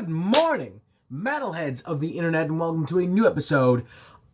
Good morning, metalheads of the internet, and welcome to a new episode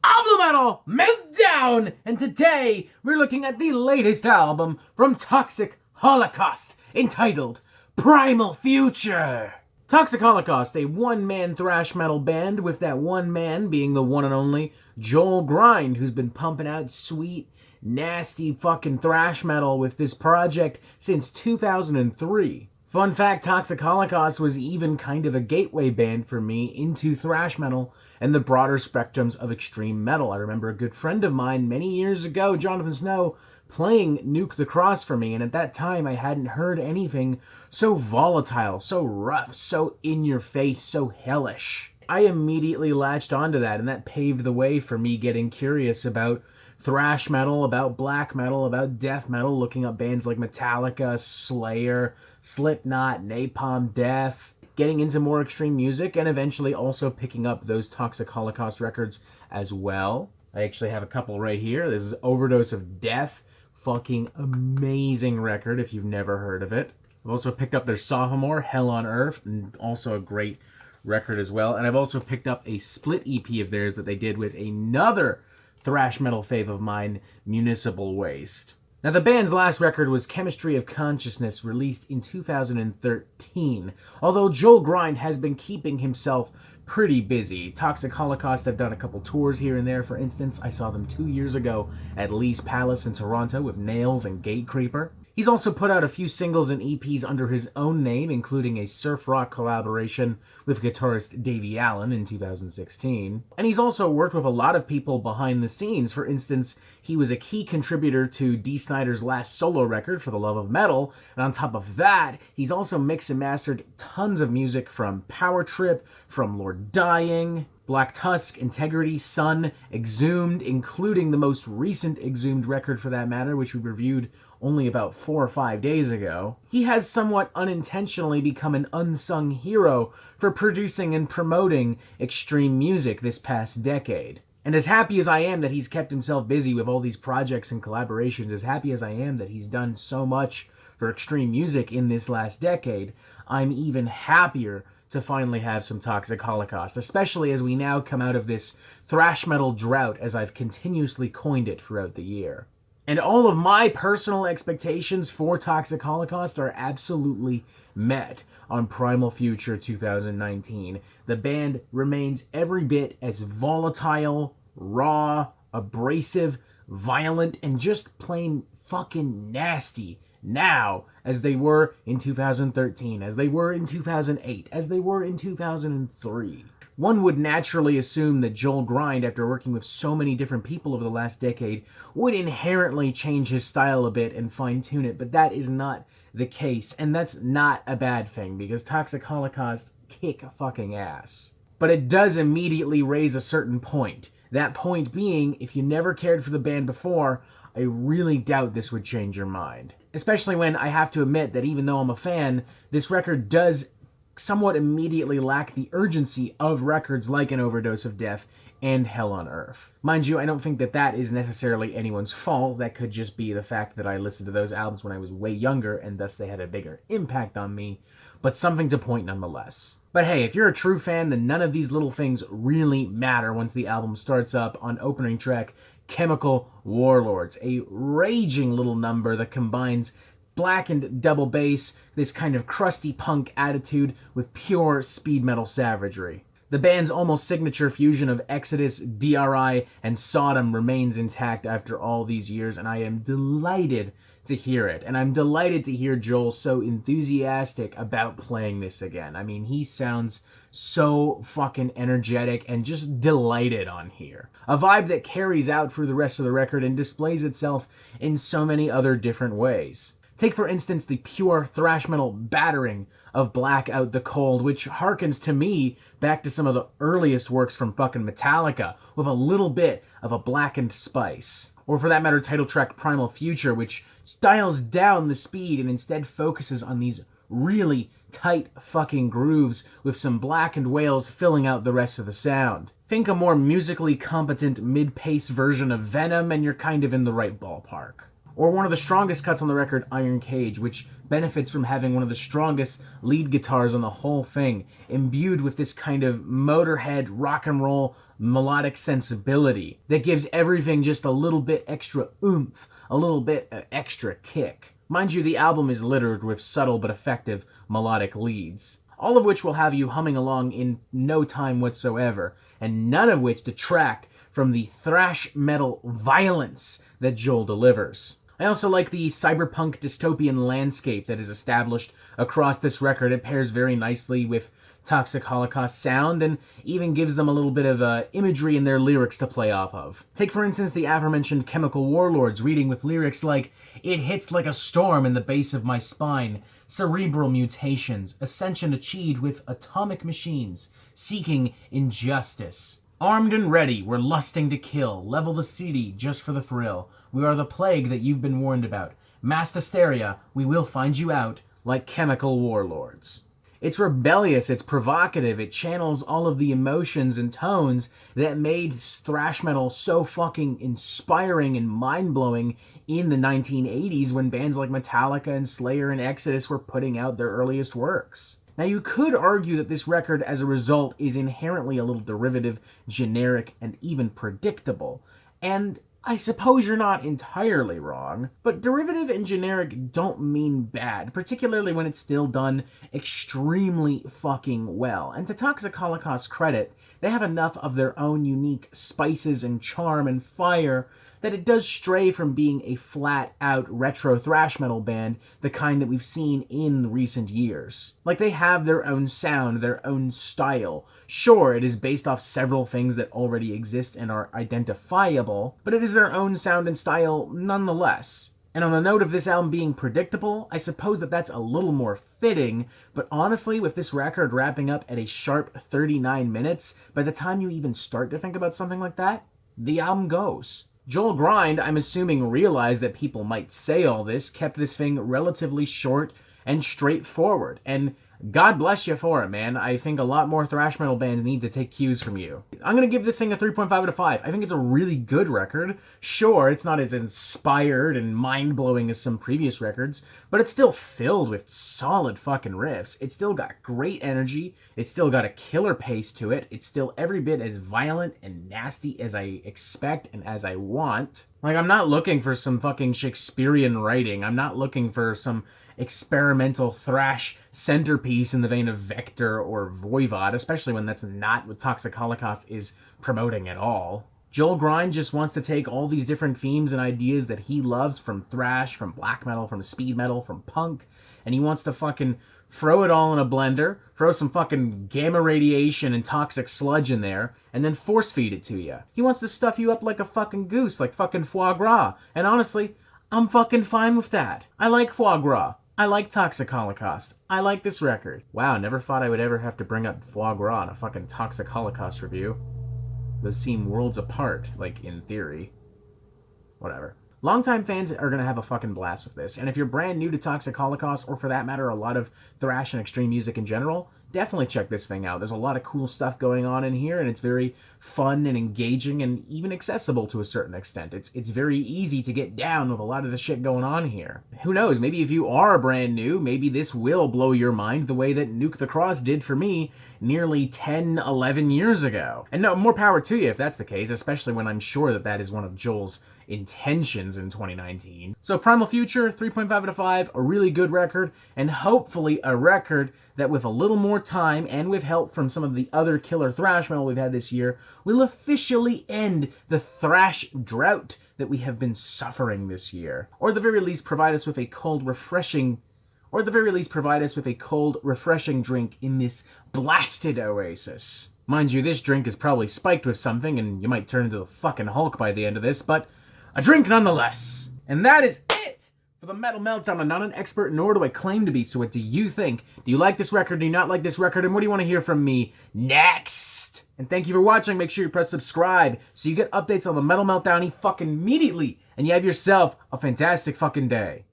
of the Metal Meltdown! And today, we're looking at the latest album from Toxic Holocaust, entitled Primal Future. Toxic Holocaust, a one-man thrash metal band, with that one man being the one and only Joel Grind, who's been pumping out sweet, nasty fucking thrash metal with this project since 2003. Fun fact, Toxic Holocaust was even kind of a gateway band for me into thrash metal and the broader spectrums of extreme metal. I remember a good friend of mine many years ago, Jonathan Snow, playing Nuke the Cross for me, and at that time I hadn't heard anything so volatile, so rough, so in-your-face, so hellish. I immediately latched onto that, and that paved the way for me getting curious about thrash metal, about black metal, about death metal, looking up bands like Metallica, Slayer, Slipknot, Napalm Death, getting into more extreme music, and eventually also picking up those Toxic Holocaust records as well. I actually have a couple right here. This is Overdose of Death. Fucking amazing record if you've never heard of it. I've also picked up their sophomore, Hell on Earth, and also a great record as well. And I've also picked up a split EP of theirs that they did with another thrash metal fave of mine, Municipal Waste. Now, the band's last record was Chemistry of Consciousness, released in 2013. Although Joel Grind has been keeping himself pretty busy. Toxic Holocaust have done a couple tours here and there. For instance, I saw them 2 years ago at Lee's Palace in Toronto with Nails and Gatecreeper. He's also put out a few singles and EPs under his own name, including a surf rock collaboration with guitarist Davey Allen in 2016. And he's also worked with a lot of people behind the scenes. For instance, he was a key contributor to Dee Snider's last solo record, For the Love of Metal, and on top of that, he's also mixed and mastered tons of music from Power Trip, from Lord Dying, Black Tusk, Integrity, Sun, Exhumed, including the most recent Exhumed record for that matter, which we reviewed only about 4 or 5 days ago. He has somewhat unintentionally become an unsung hero for producing and promoting extreme music this past decade. And as happy as I am that he's kept himself busy with all these projects and collaborations, as happy as I am that he's done so much for extreme music in this last decade, I'm even happier to finally have some Toxic Holocaust, especially as we now come out of this thrash metal drought, as I've continuously coined it throughout the year. And all of my personal expectations for Toxic Holocaust are absolutely met on Primal Future 2019. The band remains every bit as volatile, raw, abrasive, violent, and just plain fucking nasty now as they were in 2013, as they were in 2008, as they were in 2003. One would naturally assume that Joel Grind, after working with so many different people over the last decade, would inherently change his style a bit and fine-tune it, but that is not the case, and that's not a bad thing, because Toxic Holocaust kick fucking ass. But it does immediately raise a certain point. That point being, if you never cared for the band before, I really doubt this would change your mind. Especially when I have to admit that even though I'm a fan, this record does somewhat immediately lack the urgency of records like An Overdose of Death and Hell on Earth. Mind you, I don't think that that is necessarily anyone's fault. That could just be the fact that I listened to those albums when I was way younger, and thus they had a bigger impact on me, but something to point nonetheless. But hey, if you're a true fan, then none of these little things really matter once the album starts up on opening track Chemical Warlords, a raging little number that combines blackened double bass, this kind of crusty punk attitude with pure speed metal savagery. The band's almost signature fusion of Exodus, D.R.I, and Sodom remains intact after all these years, and I am delighted to hear it. And I'm delighted to hear Joel so enthusiastic about playing this again. I mean, he sounds so fucking energetic and just delighted on here. A vibe that carries out through the rest of the record and displays itself in so many other different ways. Take, for instance, the pure thrash metal battering of Black Out the Cold, which harkens to me back to some of the earliest works from fucking Metallica, with a little bit of a blackened spice. Or for that matter, title track Primal Future, which dials down the speed and instead focuses on these really tight fucking grooves with some blackened wails filling out the rest of the sound. Think a more musically competent mid-pace version of Venom and you're kind of in the right ballpark. Or one of the strongest cuts on the record, Iron Cage, which benefits from having one of the strongest lead guitars on the whole thing, imbued with this kind of Motorhead rock and roll melodic sensibility that gives everything just a little bit extra oomph, a little bit extra kick. Mind you, the album is littered with subtle but effective melodic leads, all of which will have you humming along in no time whatsoever, and none of which detract from the thrash metal violence that Joel delivers. I also like the cyberpunk dystopian landscape that is established across this record. It pairs very nicely with Toxic Holocaust sound and even gives them a little bit of imagery in their lyrics to play off of. Take, for instance, the aforementioned Chemical Warlords reading with lyrics like, "It hits like a storm in the base of my spine, cerebral mutations, ascension achieved with atomic machines, seeking injustice. Armed and ready, we're lusting to kill, level the city just for the thrill. We are the plague that you've been warned about. Mass hysteria, we will find you out, like chemical warlords." It's rebellious, it's provocative, it channels all of the emotions and tones that made thrash metal so fucking inspiring and mind-blowing in the 1980s when bands like Metallica and Slayer and Exodus were putting out their earliest works. Now, you could argue that this record, as a result, is inherently a little derivative, generic, and even predictable. And I suppose you're not entirely wrong, but derivative and generic don't mean bad, particularly when it's still done extremely fucking well. And to Toxic Holocaust's credit, they have enough of their own unique spices and charm and fire that it does stray from being a flat-out retro thrash metal band, the kind that we've seen in recent years. Like, they have their own sound, their own style. Sure, it is based off several things that already exist and are identifiable, but it is their own sound and style nonetheless. And on the note of this album being predictable, I suppose that that's a little more fitting, but honestly, with this record wrapping up at a sharp 39 minutes, by the time you even start to think about something like that, the album goes. Joel Grind, I'm assuming, realized that people might say all this, kept this thing relatively short and straightforward, and God bless you for it, man. I think a lot more thrash metal bands need to take cues from you. I'm going to give this thing a 3.5 out of 5. I think it's a really good record. Sure, it's not as inspired and mind-blowing as some previous records, but it's still filled with solid fucking riffs. It's still got great energy. It's still got a killer pace to it. It's still every bit as violent and nasty as I expect and as I want. Like, I'm not looking for some fucking Shakespearean writing. I'm not looking for some experimental thrash centerpiece in the vein of Vector or Voivod, especially when that's not what Toxic Holocaust is promoting at all. Joel Grind just wants to take all these different themes and ideas that he loves from thrash, from black metal, from speed metal, from punk, and he wants to fucking throw it all in a blender, throw some fucking gamma radiation and toxic sludge in there, and then force feed it to you. He wants to stuff you up like a fucking goose, like fucking foie gras, and honestly, I'm fucking fine with that. I like foie gras. I like Toxic Holocaust. I like this record. Wow, never thought I would ever have to bring up foie gras in a fucking Toxic Holocaust review. Those seem worlds apart, like, in theory. Whatever. Longtime fans are going to have a fucking blast with this, and if you're brand new to Toxic Holocaust, or for that matter, a lot of thrash and extreme music in general, definitely check this thing out. There's a lot of cool stuff going on in here, and it's very fun and engaging and even accessible to a certain extent. It's very easy to get down with a lot of the shit going on here. Who knows, maybe if you are brand new, maybe this will blow your mind the way that Nuke the Cross did for me nearly 10, 11 years ago. And no, more power to you if that's the case, especially when I'm sure that that is one of Joel's intentions in 2019. So Primal Future, 3.5 out of 5, a really good record, and hopefully a record that with a little more time and with help from some of the other killer thrash metal we've had this year, will officially end the thrash drought that we have been suffering this year. Or at the very least provide us with a cold, refreshing drink in this blasted oasis. Mind you, this drink is probably spiked with something, and you might turn into the fucking Hulk by the end of this, but a drink nonetheless. And that is it for the Metal Meltdown. I'm not an expert, nor do I claim to be, so what do you think? Do you like this record? Do you not like this record? And what do you want to hear from me next? And thank you for watching. Make sure you press subscribe so you get updates on the Metal Meltdown fucking immediately. And you have yourself a fantastic fucking day.